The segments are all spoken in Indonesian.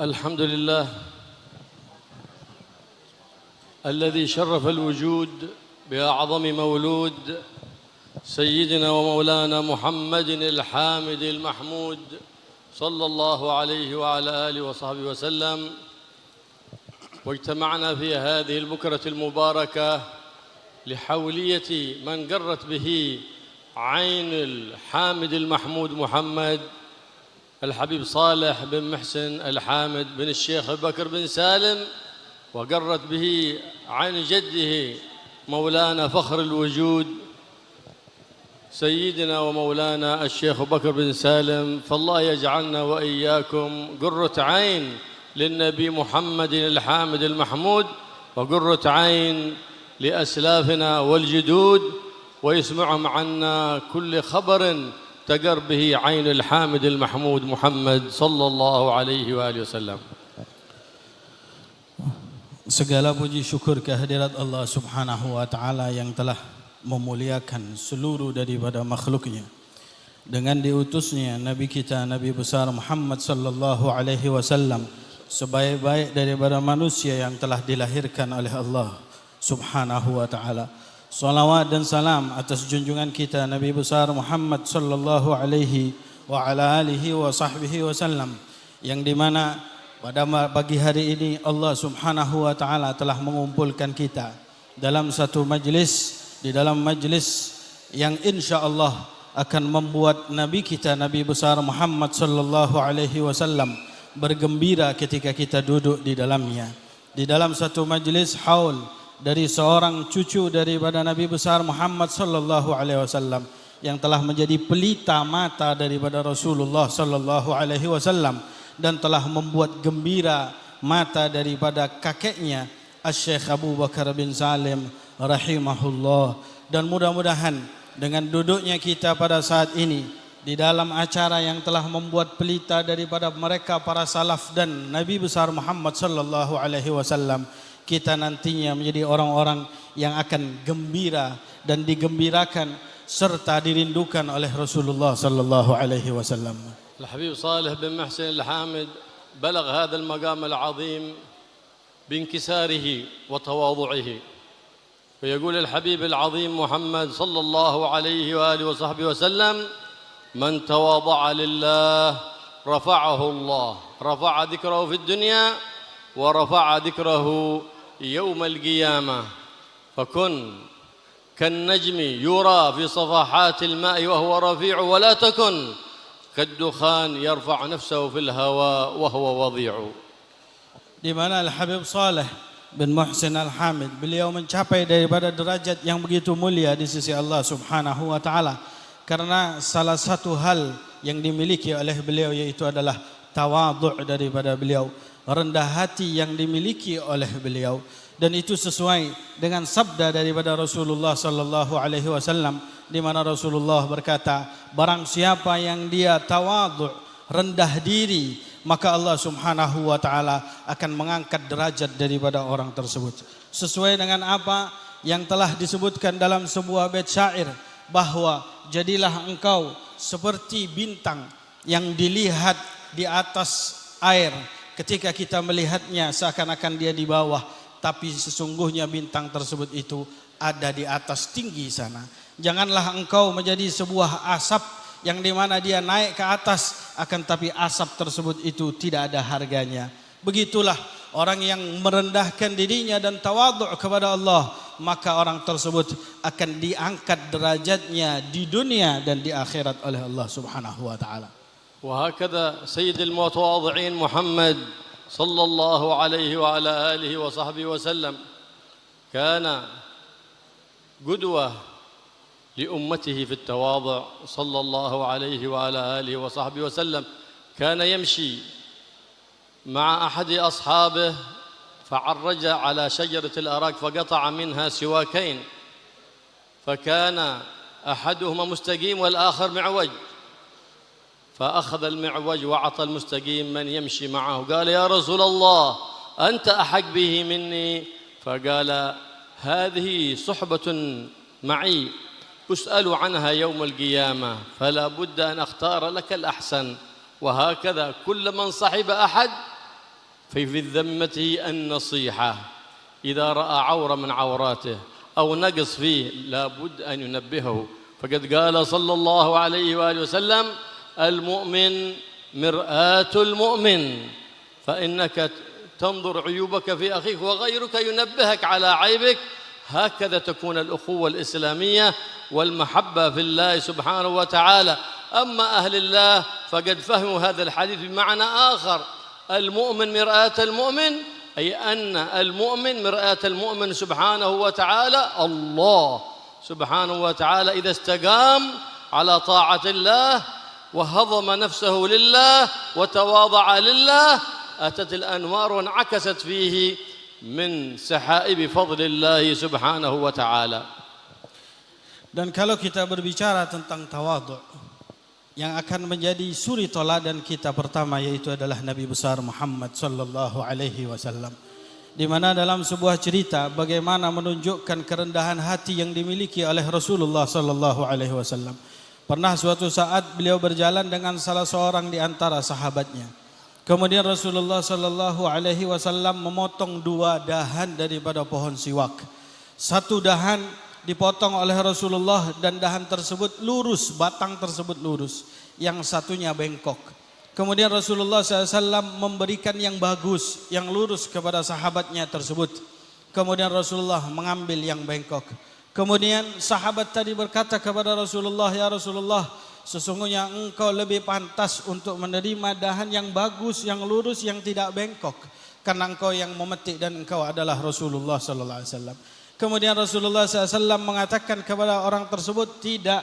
الحمد لله الذي شرف الوجود بأعظم مولود سيدنا ومولانا محمد الحامد المحمود صلى الله عليه وعلى آله وصحبه وسلم. واجتمعنا في هذه البكرة المباركة لحولية من قرت به عين الحامد المحمود محمد الحبيب صالح بن محسن الحامد بن الشيخ أبو بكر بن سالم، وقرت به عين جده مولانا فخر الوجود سيدنا ومولانا الشيخ أبو بكر بن سالم. فالله يجعلنا وإياكم قرة عين للنبي محمد الحامد المحمود وقرة عين لأسلافنا والجدود، ويسمعهم عنا كل خبر تقر به عين الحامد المحمود محمد صلى الله عليه وآله وسلم. Segala puji syukur kehadirat Allah Subhanahu wa taala yang telah memuliakan seluruh daripada makhluknya dengan diutusnya Nabi kita Nabi besar Muhammad sallallahu alaihi wasallam sebaik-baik daripada manusia yang telah dilahirkan oleh Allah Subhanahu wa taala. Salawat dan salam atas junjungan kita Nabi besar Muhammad sallallahu alaihi wa ala alihi wa sahbihi wasallam, yang dimana pada pagi hari ini Allah Subhanahu wa taala telah mengumpulkan kita dalam satu majlis, di dalam majlis yang insya-Allah akan membuat Nabi kita Nabi besar Muhammad sallallahu alaihi wasallam bergembira ketika kita duduk di dalamnya. Di dalam satu majlis haul dari seorang cucu daripada Nabi besar Muhammad sallallahu alaihi wasallam yang telah menjadi pelita mata daripada Rasulullah sallallahu alaihi wasallam dan telah membuat gembira mata daripada kakeknya Syekh Abu Bakar bin Salim rahimahullah. Dan mudah-mudahan dengan duduknya kita pada saat ini di dalam acara yang telah membuat pelita daripada mereka para salaf dan Nabi besar Muhammad sallallahu alaihi wasallam, kita nantinya menjadi orang-orang yang akan gembira dan digembirakan serta dirindukan oleh Rasulullah sallallahu alaihi wasallam. الحبيب صالح بن محسن الحامد بلغ هذا المقام العظيم بانكساره وتواضعه، فيقول الحبيب العظيم محمد صلى الله عليه وآله وصحبه وسلم: من تواضع لله رفعه الله، رفع ذكره في الدنيا ورفع ذكره يوم القيامة. فكن كالنجم يرى في صفحات الماء وهو رفيع، ولا تكن كالدخان يرفع نفسه في الهواء وهو وضيع. Di mana Al-Habib Saleh bin Muhsin Al-Hamid, beliau mencapai daripada derajat yang begitu mulia di sisi Allah Subhanahu wa taala karena salah satu hal yang dimiliki oleh beliau yaitu adalah tawadhu' daripada beliau, rendah hati yang dimiliki oleh beliau, dan itu sesuai dengan sabda daripada Rasulullah sallallahu alaihi wasallam di mana Rasulullah berkata, barang siapa yang dia tawadhu', rendah diri, maka Allah Subhanahu wa taala akan mengangkat derajat daripada orang tersebut. Sesuai dengan apa yang telah disebutkan dalam sebuah bait syair, bahwa jadilah engkau seperti bintang yang dilihat di atas air. Ketika kita melihatnya seakan-akan dia di bawah, tapi sesungguhnya bintang tersebut itu ada di atas tinggi sana. Janganlah engkau menjadi sebuah asap yang dimana dia naik ke atas, akan tapi asap tersebut itu tidak ada harganya. Begitulah orang yang merendahkan dirinya dan tawadhu' kepada Allah, maka orang tersebut akan diangkat derajatnya di dunia dan di akhirat oleh Allah Subhanahu wa taala. وهكذا سيد المتواضعين محمد صلى الله عليه وعلى آله وصحبه وسلم كان قدوة لأمته في التواضع صلى الله عليه وعلى آله وصحبه وسلم. كان يمشي مع أحد أصحابه فعرج على شجرة الأراك فقطع منها سواكين، فكان أحدهما مستقيم والآخر معوج، فأخذ المعوج وعطى المستقيم من يمشي معه، قال: يا رسول الله أنت أحق به مني. فقال: هذه صحبة معي أسأل عنها يوم القيامة، فلا بد أن أختار لك الأحسن. وهكذا كل من صحب أحد في ذمته النصيحة إذا رأى عورة من عوراته أو نقص فيه لابد أن ينبهه. فقد قال صلى الله عليه وآله وسلم: المؤمن مرآة المؤمن، فإنك تنظر عيوبك في أخيك وغيرك ينبهك على عيبك. هكذا تكون الأخوة الإسلامية والمحبة في الله سبحانه وتعالى. أما أهل الله فقد فهموا هذا الحديث بمعنى آخر: المؤمن مرآة المؤمن، أي أن المؤمن مرآة المؤمن سبحانه وتعالى. الله سبحانه وتعالى إذا استقام على طاعة الله وهضم نفسه لله وتواضع لله أتت الأنوار وانعكست فيه من سحائب فضل الله سبحانه وتعالى. Dan kalau kita berbicara tentang tawadhu, yang akan menjadi suri toladan kita pertama yaitu adalah Nabi besar Muhammad sallallahu alaihi wasallam. Di mana dalam sebuah cerita bagaimana menunjukkan kerendahan hati yang dimiliki oleh Rasulullah sallallahu alaihi wasallam. Pernah suatu saat beliau berjalan dengan salah seorang di antara sahabatnya. Kemudian Rasulullah sallallahu alaihi wasallam memotong dua dahan daripada pohon siwak. Satu dahan dipotong oleh Rasulullah dan dahan tersebut lurus, batang tersebut lurus. Yang satunya bengkok. Kemudian Rasulullah SAW memberikan yang bagus, yang lurus kepada sahabatnya tersebut. Kemudian Rasulullah mengambil yang bengkok. Kemudian sahabat tadi berkata kepada Rasulullah, "Ya Rasulullah, sesungguhnya engkau lebih pantas untuk menerima dahan yang bagus, yang lurus, yang tidak bengkok. Karena engkau yang memetik dan engkau adalah Rasulullah sallallahu alaihi wasallam." Kemudian Rasulullah SAW mengatakan kepada orang tersebut, "Tidak,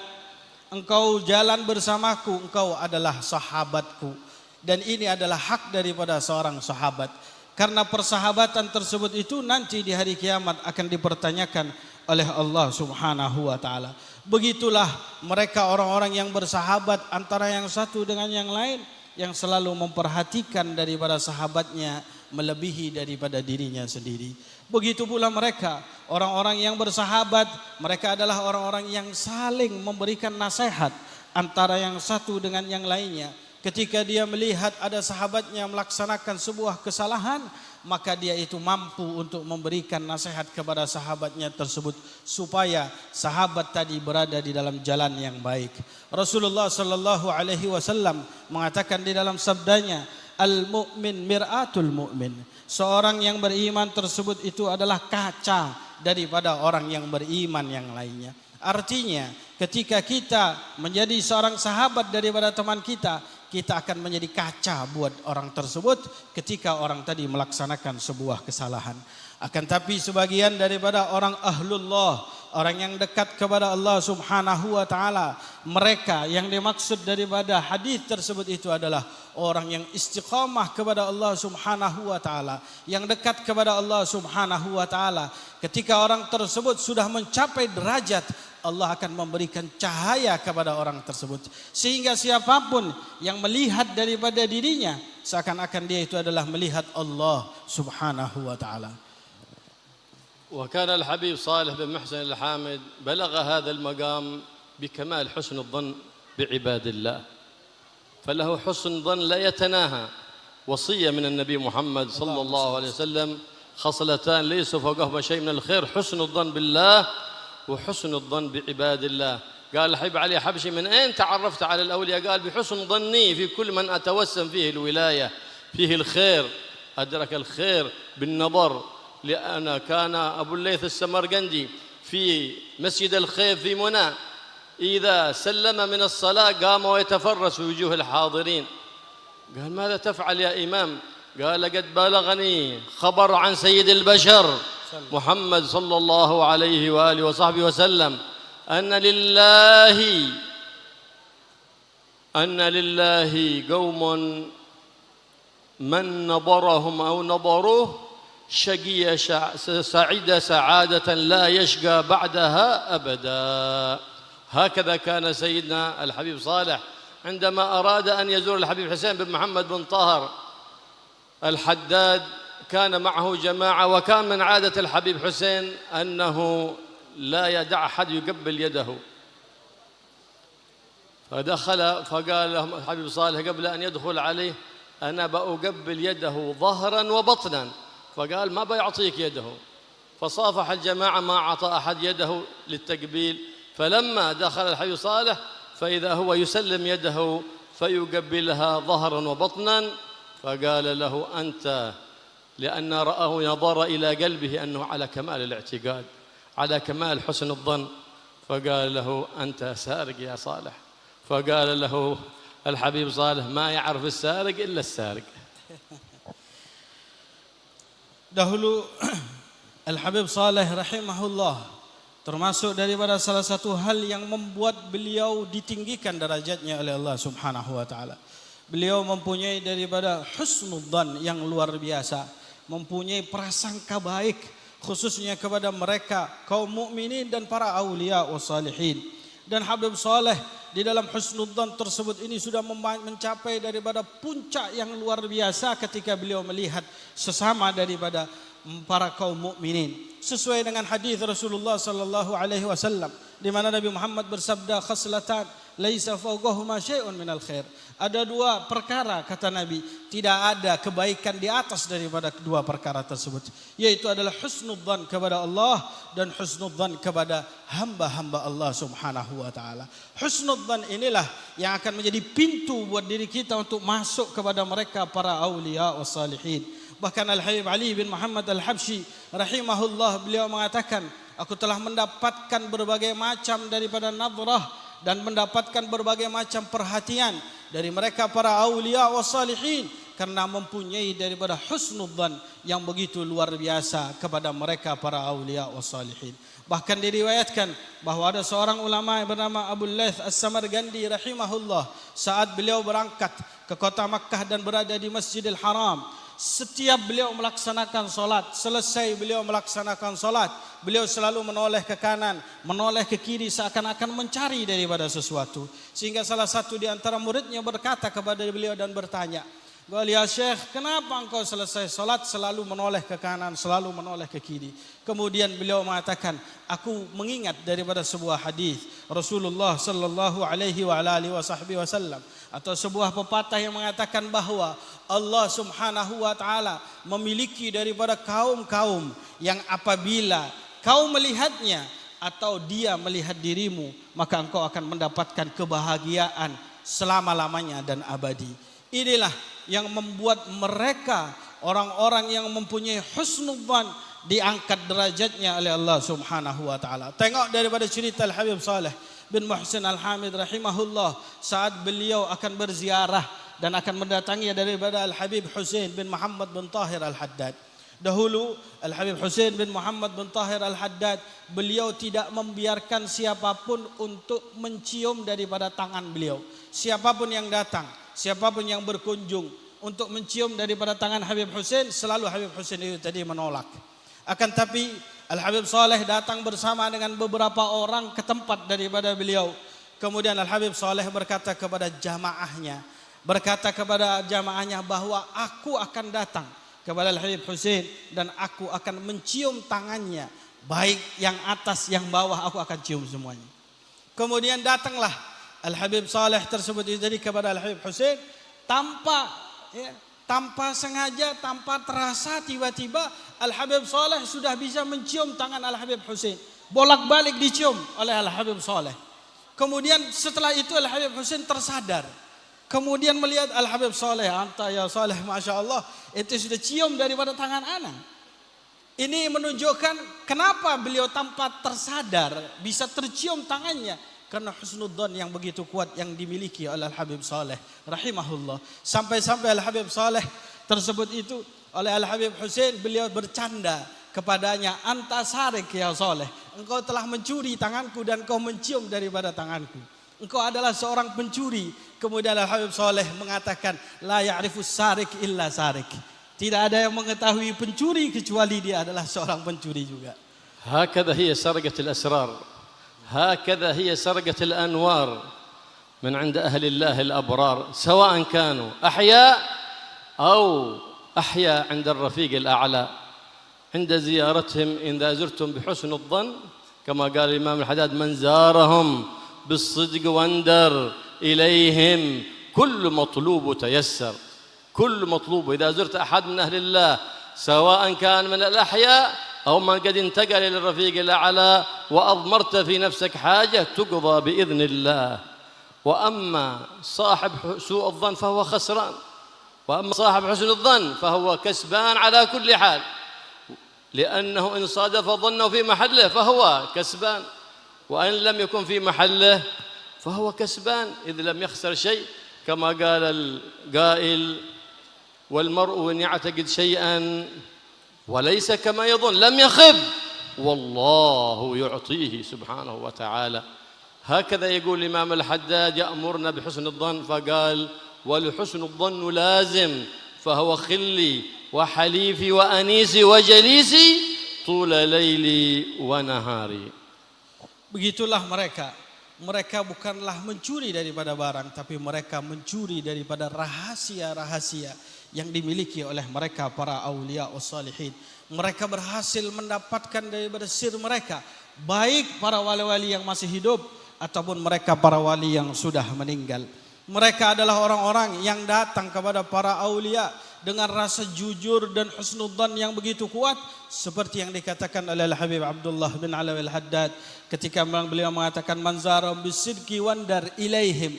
engkau jalan bersamaku, engkau adalah sahabatku. Dan ini adalah hak daripada seorang sahabat. Karena persahabatan tersebut itu nanti di hari kiamat akan dipertanyakan oleh Allah Subhanahu wa taala." Begitulah mereka orang-orang yang bersahabat antara yang satu dengan yang lain, yang selalu memperhatikan daripada sahabatnya melebihi daripada dirinya sendiri. Begitu pula mereka, orang-orang yang bersahabat, mereka adalah orang-orang yang saling memberikan nasihat antara yang satu dengan yang lainnya. Ketika dia melihat ada sahabatnya melaksanakan sebuah kesalahan, maka dia itu mampu untuk memberikan nasihat kepada sahabatnya tersebut supaya sahabat tadi berada di dalam jalan yang baik. Rasulullah sallallahu alaihi wasallam mengatakan di dalam sabdanya, "Al-mu'min mir'atul mu'min." Seorang yang beriman tersebut itu adalah kaca daripada orang yang beriman yang lainnya. Artinya, ketika kita menjadi seorang sahabat daripada teman kita, kita akan menjadi kaca buat orang tersebut ketika orang tadi melaksanakan sebuah kesalahan. Akan tapi sebagian daripada orang ahlullah, orang yang dekat kepada Allah Subhanahu wa taala, mereka yang dimaksud daripada hadis tersebut itu adalah orang yang istiqamah kepada Allah Subhanahu wa taala, yang dekat kepada Allah Subhanahu wa taala. Ketika orang tersebut sudah mencapai derajat, Allah akan memberikan cahaya kepada orang tersebut, sehingga siapapun yang melihat daripada dirinya seakan-akan dia itu adalah melihat Allah Subhanahu wa taala. وكان الحبيب صالح بن محسن الحامد بلغ هذا المقام بكمال حسن الظن بعباد الله، فله حسن ظن لا يتناهى. وصية من النبي محمد صلى الله عليه وسلم، خصلتان ليسوا فوقهما شيء من الخير: حسن الظن بالله وحسن الظن بعباد الله. قال الحبيب علي حبشي: من أين تعرفت على الأولياء؟ قال: بحسن ظني في كل من أتوسم فيه الولاية، فيه الخير، أدرك الخير بالنظر. لأن كان أبو الليث السمرقندي في مسجد الخيف في منى إذا سلم من الصلاة قام ويتفرس في وجوه الحاضرين. قال: ماذا تفعل يا إمام؟ قال: قد بلغني خبر عن سيد البشر محمد صلى الله عليه وآله وصحبه وسلم أن لله قوم من نظرهم أو نظروه شقي سعيد سعادة لا يشقى بعدها أبدا. هكذا كان سيدنا الحبيب صالح عندما أراد أن يزور الحبيب حسين بن محمد بن طاهر الحداد، كان معه جماعة، وكان من عادة الحبيب حسين أنه لا يدع أحد يقبل يده. فدخل فقال لهم الحبيب صالح قبل أن يدخل عليه: أنا بأقبل يده ظهرا وبطنا، فقال ما بيعطيك يده، فصافح الجماعة ما أعطى أحد يده للتقبيل. فلما دخل الحبيب صالح فإذا هو يسلم يده فيقبلها ظهرا وبطنا، فقال له أنت، لأن رآه نظر إلى قلبه أنه على كمال الاعتقاد، على كمال حسن الظن، فقال له أنت سارق يا صالح. فقال له الحبيب صالح ما يعرف السارق إلا السارق. Dahulu Al-Habib Saleh rahimahullah termasuk daripada salah satu hal yang membuat beliau ditinggikan derajatnya oleh Allah Subhanahu wa taala. Beliau mempunyai daripada husnudzan yang luar biasa, mempunyai prasangka baik khususnya kepada mereka kaum mukminin dan para aulia wa salihin. Dan Habib Saleh di dalam husnudzan tersebut ini sudah mencapai daripada puncak yang luar biasa ketika beliau melihat sesama daripada para kaum mukminin, sesuai dengan hadis Rasulullah sallallahu alaihi wasallam di mana Nabi Muhammad bersabda, khaslatan laisa fawqahuma syai'un minal khair. Ada dua perkara kata Nabi, tidak ada kebaikan di atas daripada kedua perkara tersebut, yaitu adalah husnudzan kepada Allah dan husnudzan kepada hamba-hamba Allah Subhanahu wa taala. Husnudzan inilah yang akan menjadi pintu buat diri kita untuk masuk kepada mereka para aulia was salihin. Bahkan Al-Habib Ali bin Muhammad Al-Habsyi rahimahullah beliau mengatakan, aku telah mendapatkan berbagai macam daripada nadrah dan mendapatkan berbagai macam perhatian dari mereka para aulia wa salihin karena mempunyai daripada husnudzan yang begitu luar biasa kepada mereka para aulia wa salihin. Bahkan diriwayatkan bahawa ada seorang ulama yang bernama Abu Laith As-Samargandi rahimahullah, saat beliau berangkat ke kota Makkah dan berada di Masjidil Haram, setiap beliau melaksanakan solat, selesai beliau melaksanakan solat, beliau selalu menoleh ke kanan, menoleh ke kiri seakan-akan mencari daripada sesuatu. Sehingga salah satu di antara muridnya berkata kepada beliau dan bertanya, "Ya Syekh, kenapa engkau selesai solat selalu menoleh ke kanan, selalu menoleh ke kiri?" Kemudian beliau mengatakan, aku mengingat daripada sebuah hadis Rasulullah sallallahu alaihi wasallam atau sebuah pepatah yang mengatakan bahawa Allah Subhanahu wa taala memiliki daripada kaum-kaum yang apabila kau melihatnya atau dia melihat dirimu, maka engkau akan mendapatkan kebahagiaan selama-lamanya dan abadi. Inilah yang membuat mereka orang-orang yang mempunyai husnudzan diangkat derajatnya oleh Allah Subhanahu wa taala. Tengok daripada cerita Al-Habib Saleh bin Muhsin Al-Hamid rahimahullah saat beliau akan berziarah dan akan mendatangi daripada Al-Habib Husain bin Muhammad bin Tahir Al-Haddad. Dahulu Al-Habib Husain bin Muhammad bin Tahir Al-Haddad beliau tidak membiarkan siapapun untuk mencium daripada tangan beliau. Siapapun yang datang, siapapun yang berkunjung untuk mencium daripada tangan Habib Husain, selalu Habib Husain itu tadi menolak. Akan tapi Al-Habib Saleh datang bersama dengan beberapa orang ke tempat daripada beliau. Kemudian Al-Habib Saleh berkata kepada jamaahnya, bahawa aku akan datang kepada Al-Habib Husain dan aku akan mencium tangannya, baik yang atas yang bawah aku akan cium semuanya. Kemudian datanglah Al-Habib Saleh tersebut jadi kepada Al-Habib Husain tanpa sengaja, tanpa terasa, tiba-tiba Al-Habib Saleh sudah bisa mencium tangan Al-Habib Husain. Bolak-balik dicium oleh Al-Habib Saleh. Kemudian setelah itu Al-Habib Husain tersadar. Kemudian melihat Al-Habib Saleh, anta ya Saleh, Masya Allah, itu sudah cium daripada tangan ana. Ini menunjukkan kenapa beliau tanpa tersadar bisa tercium tangannya. Karena husnudzan yang begitu kuat yang dimiliki oleh Al-Habib Saleh rahimahullah. Sampai-sampai Al-Habib Saleh tersebut itu oleh Al-Habib Husain beliau bercanda kepadanya, anta sarik ya Saleh, engkau telah mencuri tanganku dan kau mencium daripada tanganku. Engkau adalah seorang pencuri. Kemudian Al-Habib Saleh mengatakan, la ya'rifus sarik illa sarik. Tidak ada yang mengetahui pencuri kecuali dia adalah seorang pencuri juga. Hakadha hiya sarqatul asrar. هكذا هي سرقة الأنوار من عند أهل الله الأبرار سواء كانوا أحياء أو أحياء عند الرفيق الأعلى. عند زيارتهم إذا زرتم بحسن الظن كما قال الإمام الحداد من زارهم بالصدق واندر إليهم كل مطلوب تيسر. كل مطلوب. إذا زرت أحد من أهل الله سواء كان من الأحياء أو من قد انتقل إلى الرفيق الأعلى وأضمرت في نفسك حاجة تقضى بإذن الله. وأما صاحب سوء الظن فهو خسران، وأما صاحب حسن الظن فهو كسبان على كل حال، لأنه إن صادف ظنه في محله فهو كسبان، وإن لم يكن في محله فهو كسبان، إذ لم يخسر شيء. كما قال القائل: والمرء إن يعتقد شيئا وليس كما يظن لم يخب والله يعطيه سبحانه وتعالى. هكذا يقول الإمام الحداد يأمرنا بحسن الظن، فقال: ولحسن الظن لازم، فهو خلي وحليفي وأنيسي وجليسي طول ليلي ونهاري. Begitulah mereka. Mereka bukanlah mencuri daripada barang, tapi mereka mencuri daripada rahasia-rahasia yang dimiliki oleh mereka para aulia wassalihin. Mereka berhasil mendapatkan daripada sir mereka, baik para wali-wali yang masih hidup ataupun mereka para wali yang sudah meninggal. Mereka adalah orang-orang yang datang kepada para aulia dengan rasa jujur dan husnudzan yang begitu kuat, seperti yang dikatakan oleh Al-Habib Abdullah bin Alawi Al-Haddad ketika beliau mengatakan: manzara bisidqi wandar ilaihim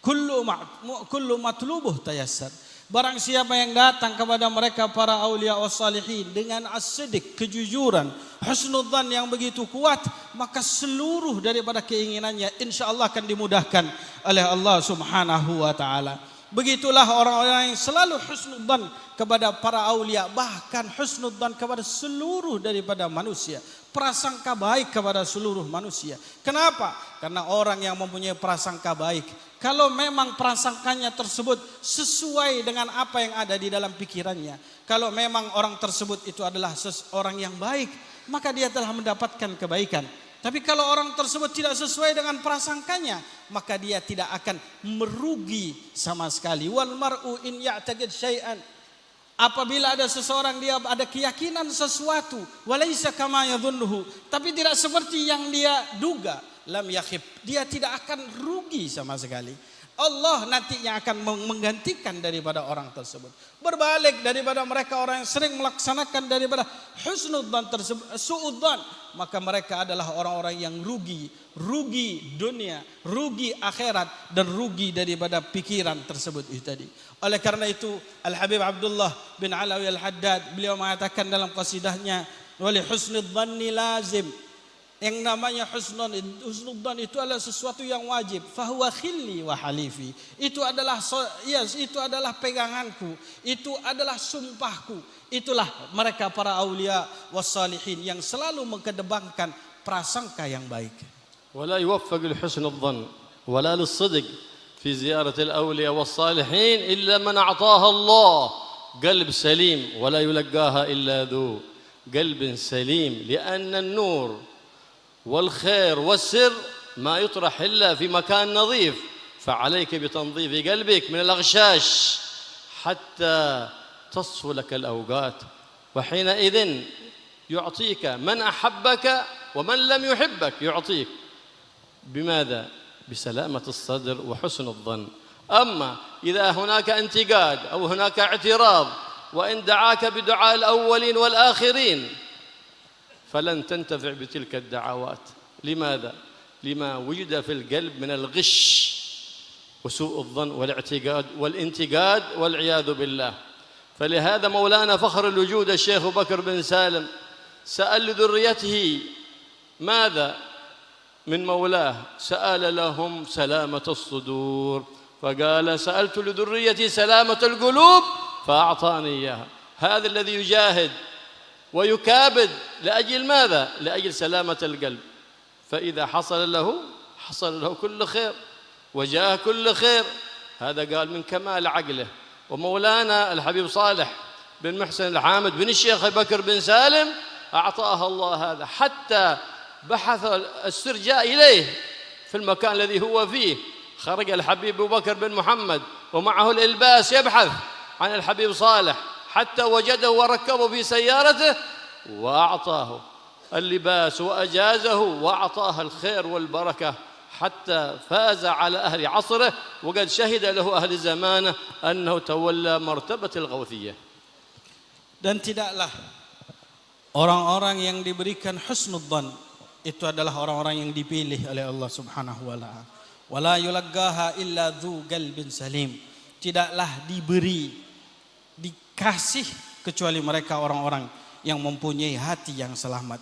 kullu matlubuh tayassar. Barang siapa yang datang kepada mereka para aulia wassalihin dengan as-sidq, kejujuran, husnudzan yang begitu kuat, maka seluruh daripada keinginannya insyaallah akan dimudahkan oleh Allah Subhanahu wa taala. Begitulah orang-orang yang selalu husnudzan kepada para aulia, bahkan husnudzan kepada seluruh daripada manusia, prasangka baik kepada seluruh manusia. Kenapa? Karena orang yang mempunyai prasangka baik, kalau memang prasangkanya tersebut sesuai dengan apa yang ada di dalam pikirannya, kalau memang orang tersebut itu adalah seseorang yang baik, maka dia telah mendapatkan kebaikan. Tapi kalau orang tersebut tidak sesuai dengan prasangkanya, maka dia tidak akan merugi sama sekali. Wal mar'u in ya'taqid syai'an. Apabila ada seseorang dia ada keyakinan sesuatu, walaysa kama yadhunnuhu, tapi tidak seperti yang dia duga, lam yakhib, dia tidak akan rugi sama sekali. Allah nantinya akan menggantikan daripada orang tersebut. Berbalik daripada mereka orang yang sering melaksanakan daripada husnudzan tersebut, suudzan, maka mereka adalah orang-orang yang rugi dunia, rugi akhirat, dan rugi daripada pikiran tersebut itu tadi. Oleh karena itu Al-Habib Abdullah bin Alawi Al-Haddad beliau mengatakan dalam qasidahnya: wali husnudzanni lazim. Yang namanya husnudzan itu adalah sesuatu yang wajib. Fahuwa khilli wa halifi. Itu adalah peganganku, itu adalah sumpahku. Itulah mereka para aulia wassalihin yang selalu mengedepankan prasangka yang baik. ولا يوفق لحسن الظن ولا للصدق في زيارة الأولياء والصالحين إلا من أعطاه الله قلب سليم، ولا يلقاها إلا ذو قلب سليم، لأن النور والخير والسر ما يطرح إلا في مكان نظيف، فعليك بتنظيف قلبك من الأغشاش حتى تصفو لك الأوقات، وحينئذ يعطيك من أحبك ومن لم يحبك يعطيك. بماذا؟ بسلامة الصدر وحسن الظن. أما إذا هناك انتقاد أو هناك اعتراض وإن دعاك بدعاء الأولين والآخرين فلن تنتفع بتلك الدعوات. لماذا؟ لما وجد في القلب من الغش وسوء الظن والاعتقاد والانتقاد والعياذ بالله. فلهذا مولانا فخر الوجود الشيخ بكر بن سالم سأل لذريته ماذا من مولاه؟ سأل لهم سلامة الصدور، فقال: سألت لذريتي سلامة القلوب فأعطاني إياها. هذا الذي يجاهد ويكابد لأجل ماذا؟ لأجل سلامة القلب، فإذا حصل له كل خير وجاء كل خير. هذا قال من كمال عقله. ومولانا الحبيب صالح بن محسن الحامد بن الشيخ بكر بن سالم أعطاه الله هذا، حتى بحث السر جاء إليه في المكان الذي هو فيه. خرج الحبيب أبو بكر بن محمد ومعه الإلباس يبحث عن الحبيب صالح حتى وجده وركبه في سيارته وأعطاه اللباس وأجازه وأعطاه الخير والبركة حتى فاز على أهل عصره وقد شهد له أهل زمانه أنه تولى مرتبة الغوثية. Dan tidaklah orang-orang yang diberikan husnudzan itu adalah orang-orang yang dipilih oleh Allah Subhanahu wa taala. Wala yulaggaha illa dzu qalbin salim. Tidaklah dikasih kecuali mereka orang-orang yang mempunyai hati yang selamat.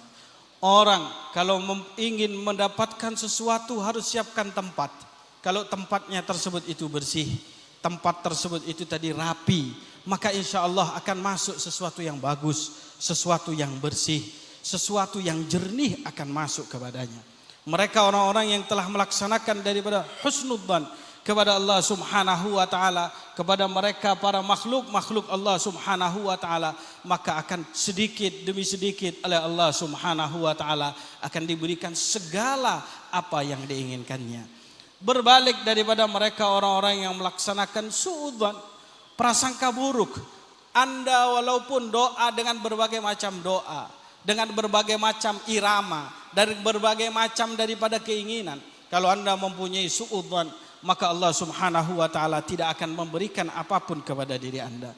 Orang kalau ingin mendapatkan sesuatu harus siapkan tempat. Kalau tempatnya tersebut itu bersih, tempat tersebut itu tadi rapi, maka insya Allah akan masuk sesuatu yang bagus, sesuatu yang bersih, sesuatu yang jernih akan masuk kepadanya. Mereka orang-orang yang telah melaksanakan daripada husnudzan kepada Allah Subhanahu wa taala, kepada mereka para makhluk Allah Subhanahu wa taala, maka akan sedikit demi sedikit oleh Allah Subhanahu wa taala akan diberikan segala apa yang diinginkannya. Berbalik daripada mereka orang-orang yang melaksanakan suudzon, prasangka buruk. Anda walaupun doa dengan berbagai macam doa, dengan berbagai macam irama, dari berbagai macam daripada keinginan, kalau Anda mempunyai suudzon, maka Allah Subhanahu wa taala tidak akan memberikan apapun kepada diri Anda.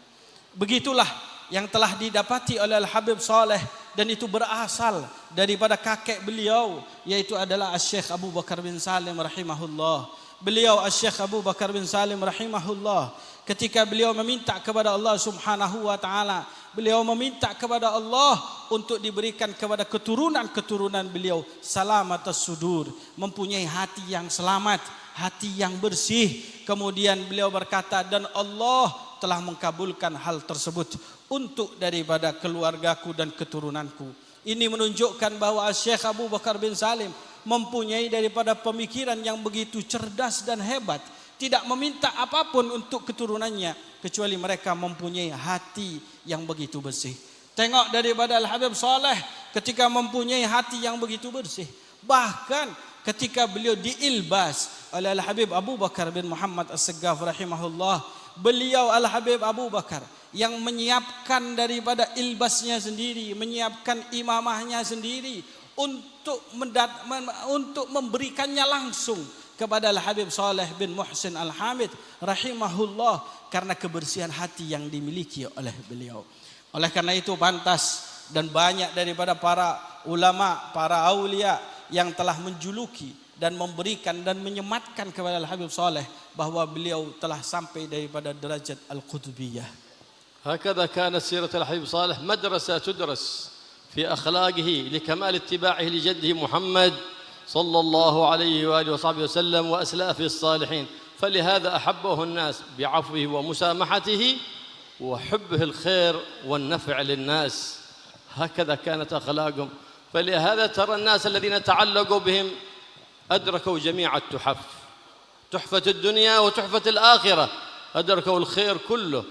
Begitulah yang telah didapati oleh Al-Habib Saleh, dan itu berasal daripada kakek beliau, yaitu adalah Asy-Syaikh Abu Bakar bin Salim rahimahullah. Beliau Asy-Syaikh Abu Bakar bin Salim rahimahullah, ketika beliau meminta kepada Allah Subhanahu wa taala, beliau meminta kepada Allah untuk diberikan kepada keturunan beliau salamatus sudur, mempunyai hati yang selamat, hati yang bersih. Kemudian beliau berkata, dan Allah telah mengkabulkan hal tersebut untuk daripada keluargaku dan keturunanku. Ini menunjukkan bahwa Syekh Abu Bakar bin Salim mempunyai daripada pemikiran yang begitu cerdas dan hebat. Tidak meminta apapun untuk keturunannya kecuali mereka mempunyai hati yang begitu bersih. Tengok daripada Al-Habib Saleh ketika mempunyai hati yang begitu bersih. Bahkan ketika beliau diilbas oleh Al-Habib Abu Bakar bin Muhammad As-Saggaf rahimahullah, beliau Al-Habib Abu Bakar yang menyiapkan daripada ilbasnya sendiri, menyiapkan imamahnya sendiri untuk memberikannya langsung kepada Al-Habib Saleh bin Muhsin Al-Hamid rahimahullah, karena kebersihan hati yang dimiliki oleh beliau. Oleh karena itu pantas dan banyak daripada para ulama, para aulia yang telah menjuluki dan memberikan dan menyematkan kepada Al-Habib Saleh bahwa beliau telah sampai daripada derajat Al-Qutbiyah. هكذا كانت سيرة الحبيب صالح مدرسة تدرس في أخلاقه لكمال اتباعه لجده محمد صلى الله عليه وآله وصحبه وسلم وأسلافه الصالحين، فلهذا أحبه الناس بعفوه ومسامحته وحبه الخير والنفع للناس. هكذا كانت أخلاقهم، فلهذا ترى الناس الذين تعلقوا بهم أدركوا جميع التحف، تحفة الدنيا وتحفة الآخرة، أدركوا الخير كله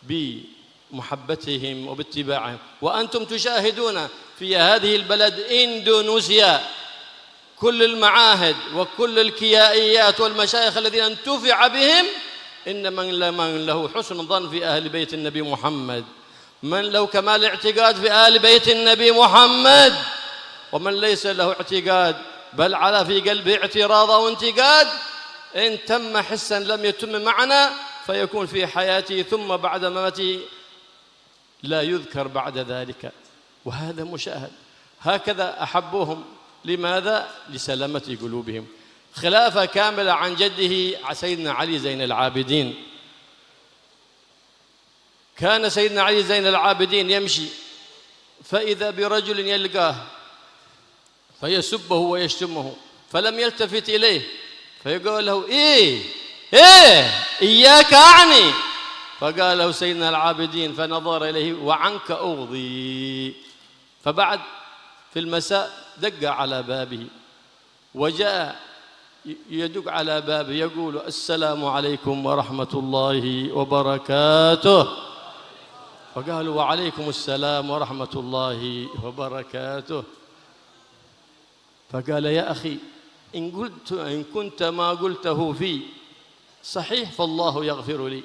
بمحبتهم وباتباعهم. وأنتم تشاهدون في هذه البلد إندونيسيا كل المعاهد وكل الكيائيات والمشايخ الذين انتفع بهم إن من له حسن ظن في أهل بيت النبي محمد، من له كمال اعتقاد في أهل بيت النبي محمد، ومن ليس له اعتقاد بل على في قلبه اعتراض أو انتقاد، إن تم حسا لم يتم معنا، فيكون في حياته ثم بعد مماته لا يذكر بعد ذلك، وهذا مشاهد. هكذا أحبوهم. لماذا؟ لسلامة قلوبهم. خلافة كاملة عن جده سيدنا علي زين العابدين. كان سيدنا علي زين العابدين يمشي فإذا برجل يلقاه فيسبه ويشتمه، فلم يلتفت إليه فيقول له إياك أعني، فقال له سيدنا العابدين فنظر إليه وعنك أغضي. فبعد في المساء دق على بابه وجاء يدق على بابه يقول السلام عليكم ورحمة الله وبركاته، فقالوا وعليكم السلام ورحمة الله وبركاته. فقال يا أخي إن كنت ما قلته في صحيح فالله يغفر لي،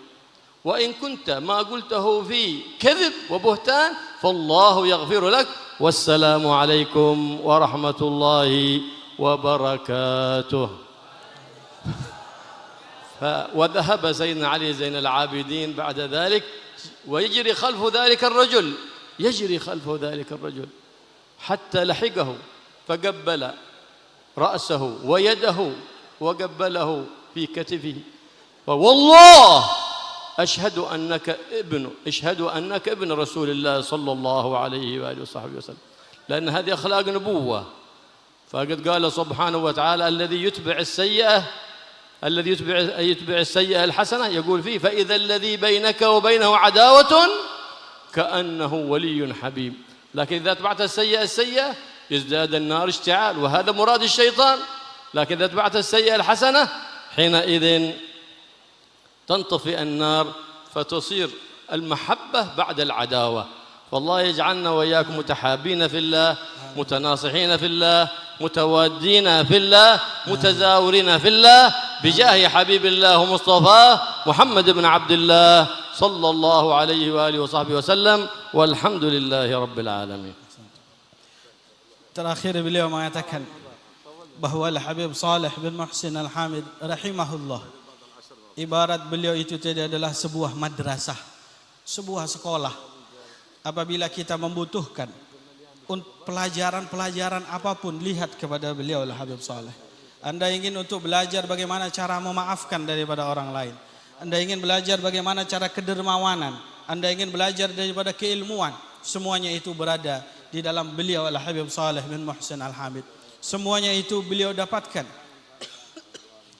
وإن كنت ما قلته في كذب وبهتان فالله يغفر لك، والسلام عليكم ورحمة الله وبركاته. وذهب سيدنا علي زين العابدين بعد ذلك ويجري خلف ذلك الرجل، يجري خلف ذلك الرجل حتى لحقه فقبل رأسه ويده وقبله في كتفه، والله أشهد أنك ابن رسول الله صلى الله عليه وآله وصحبه وسلم، لأن هذه أخلاق نبوة. فقد قال سبحانه وتعالى الذي يتبع السيئة الحسنة يقول فيه فإذا الذي بينك وبينه عداوة كأنه ولي حبيب. لكن إذا اتبعت السيئة يزداد النار اشتعال، وهذا مراد الشيطان. لكن إذا اتبعت السيئة الحسنة حينئذ تنطفئ النار فتصير المحبة بعد العداوة. والله يجعلنا وإياكم متحابين في الله، متناصحين في الله، متوادين في الله، متزاورين في الله، بجاه حبيب الله ومصطفاه محمد بن عبد الله صلى الله عليه وآله وصحبه وسلم، والحمد لله رب العالمين. Terakhir beliau mengatakan bahwa Al-Habib Saleh bin Muhsin Al-Hamid rahimahullah, ibarat beliau itu tadi adalah sebuah madrasah, sebuah sekolah. Apabila kita membutuhkan pelajaran-pelajaran apapun, lihat kepada beliau Al-Habib Saleh. Anda ingin untuk belajar bagaimana cara memaafkan daripada orang lain, Anda ingin belajar bagaimana cara kedermawanan, Anda ingin belajar daripada keilmuan, semuanya itu berada di dalam beliau Al-Habib Saleh bin Muhsin Al-Hamid. Semuanya itu beliau dapatkan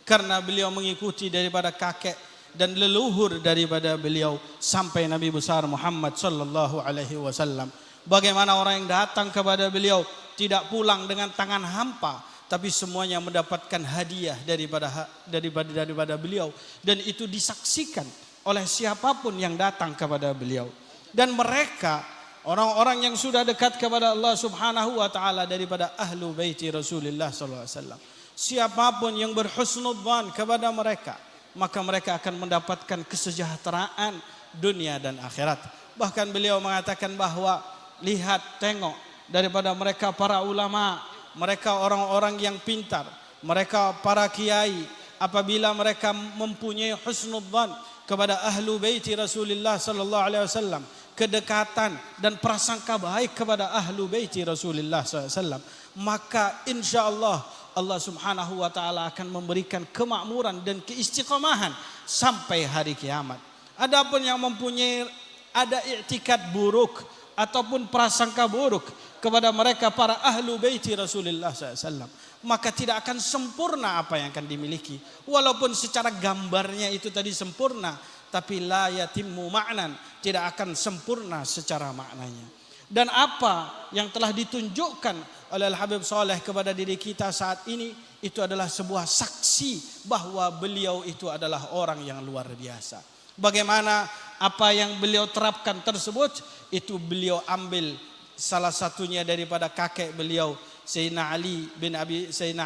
karena beliau mengikuti daripada kakek dan leluhur daripada beliau sampai Nabi besar Muhammad sallallahu alaihi wasallam. Bagaimana orang yang datang kepada beliau tidak pulang dengan tangan hampa, tapi semuanya mendapatkan hadiah daripada beliau, dan itu disaksikan oleh siapapun yang datang kepada beliau. Dan mereka orang-orang yang sudah dekat kepada Allah Subhanahu wa taala daripada ahlu baiti Rasulullah sallallahu alaihi wasallam, siapapun yang berhusnudzan kepada mereka, maka mereka akan mendapatkan kesejahteraan dunia dan akhirat. Bahkan beliau mengatakan bahwa lihat, tengok daripada mereka para ulama, mereka orang-orang yang pintar, mereka para kiai, apabila mereka mempunyai husnudzan kepada ahlu baiti Rasulullah sallallahu alaihi wasallam, kedekatan dan prasangka baik kepada ahlu baiti Rasulullah SAW, maka insyaallah Allah Subhanahu wa taala akan memberikan kemakmuran dan keistiqomahan sampai hari kiamat. Adapun yang mempunyai ada i'tikad buruk ataupun prasangka buruk kepada mereka para ahlu baiti Rasulullah SAW, maka tidak akan sempurna apa yang akan dimiliki. Walaupun secara gambarnya itu tadi sempurna, tapi la yatimmu ma'nan, tidak akan sempurna secara maknanya. Dan apa yang telah ditunjukkan oleh Al-Habib Saleh kepada diri kita saat ini, itu adalah sebuah saksi bahwa beliau itu adalah orang yang luar biasa. Bagaimana apa yang beliau terapkan tersebut, itu beliau ambil salah satunya daripada kakek beliau, Sayyidina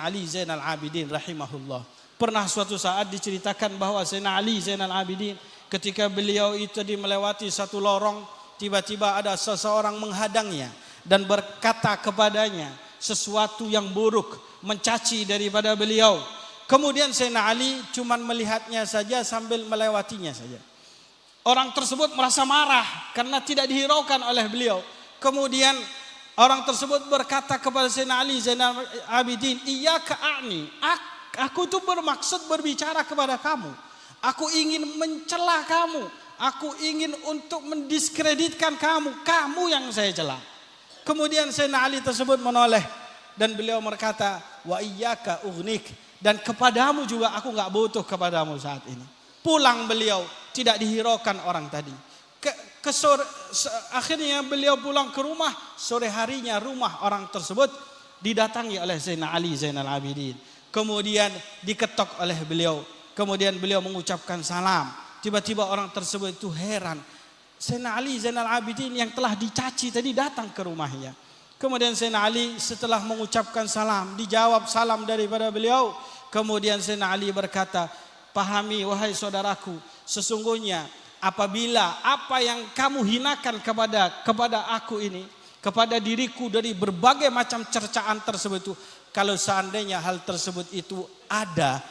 Ali Zainal Abidin rahimahullah. Pernah suatu saat diceritakan bahwa Sayyidina Ali Zainal Abidin ketika beliau itu melewati satu lorong, tiba-tiba ada seseorang menghadangnya dan berkata kepadanya sesuatu yang buruk, mencaci daripada beliau. Kemudian Sayyidina Ali cuma melihatnya saja sambil melewatinya saja. Orang tersebut merasa marah karena tidak dihiraukan oleh beliau. Kemudian orang tersebut berkata kepada Sayyidina Ali Zainal Abidin, "Iyyaka a'ni, aku itu bermaksud berbicara kepada kamu. Aku ingin mencela kamu. Aku ingin untuk mendiskreditkan kamu. Kamu yang saya cela." Kemudian Sayyidina Ali tersebut menoleh dan beliau berkata, "Wa iyyaka ughnik." Dan kepadamu juga aku enggak butuh kepadamu saat ini. Pulang beliau, tidak dihiraukan orang tadi. Akhirnya beliau pulang ke rumah. Sore harinya rumah orang tersebut didatangi oleh Sayyidina Ali Zainal Abidin. Kemudian diketok oleh beliau. Kemudian beliau mengucapkan salam. Tiba-tiba orang tersebut itu heran. Sayyidina Ali Zainal Abidin yang telah dicaci tadi datang ke rumahnya. Kemudian Sayyidina Ali setelah mengucapkan salam, dijawab salam daripada beliau. Kemudian Sayyidina Ali berkata, "Pahami wahai saudaraku, sesungguhnya apabila apa yang kamu hinakan kepada aku ini, kepada diriku dari berbagai macam cercaan tersebut itu, kalau seandainya hal tersebut itu ada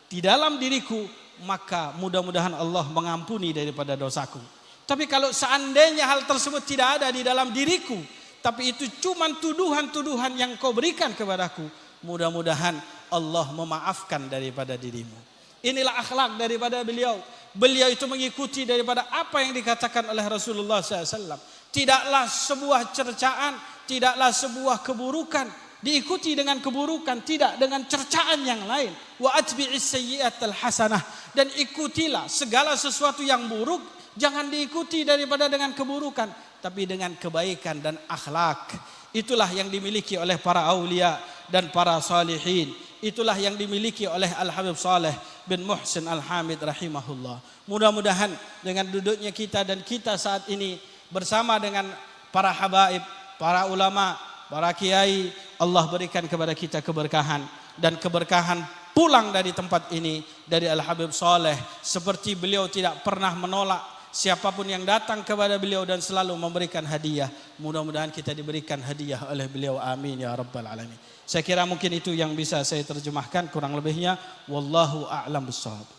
di dalam diriku, maka mudah-mudahan Allah mengampuni daripada dosaku. Tapi kalau seandainya hal tersebut tidak ada di dalam diriku, tapi itu cuma tuduhan-tuduhan yang kau berikan kepadaku, mudah-mudahan Allah memaafkan daripada dirimu. Inilah akhlak daripada beliau. Beliau itu mengikuti daripada apa yang dikatakan oleh Rasulullah SAW. Tidaklah sebuah cercaan, tidaklah sebuah keburukan diikuti dengan keburukan, tidak dengan cercaan yang lain. Wa atbi'is sayyi'atal hasanah, dan ikutilah segala sesuatu yang buruk, jangan diikuti daripada dengan keburukan, tapi dengan kebaikan dan akhlak. Itulah yang dimiliki oleh para aulia dan para salihin. Itulah yang dimiliki oleh Al-Habib Saleh bin Muhsin Al-Hamid rahimahullah. Mudah-mudahan dengan duduknya kita dan kita saat ini bersama dengan para habaib, para ulama, para kiai, Allah berikan kepada kita keberkahan, dan keberkahan pulang dari tempat ini dari Al-Habib Saleh, seperti beliau tidak pernah menolak siapapun yang datang kepada beliau dan selalu memberikan hadiah. Mudah-mudahan kita diberikan hadiah oleh beliau, amin ya rabbal alamin. Saya kira mungkin itu yang bisa saya terjemahkan, kurang lebihnya wallahu a'lam bissawab.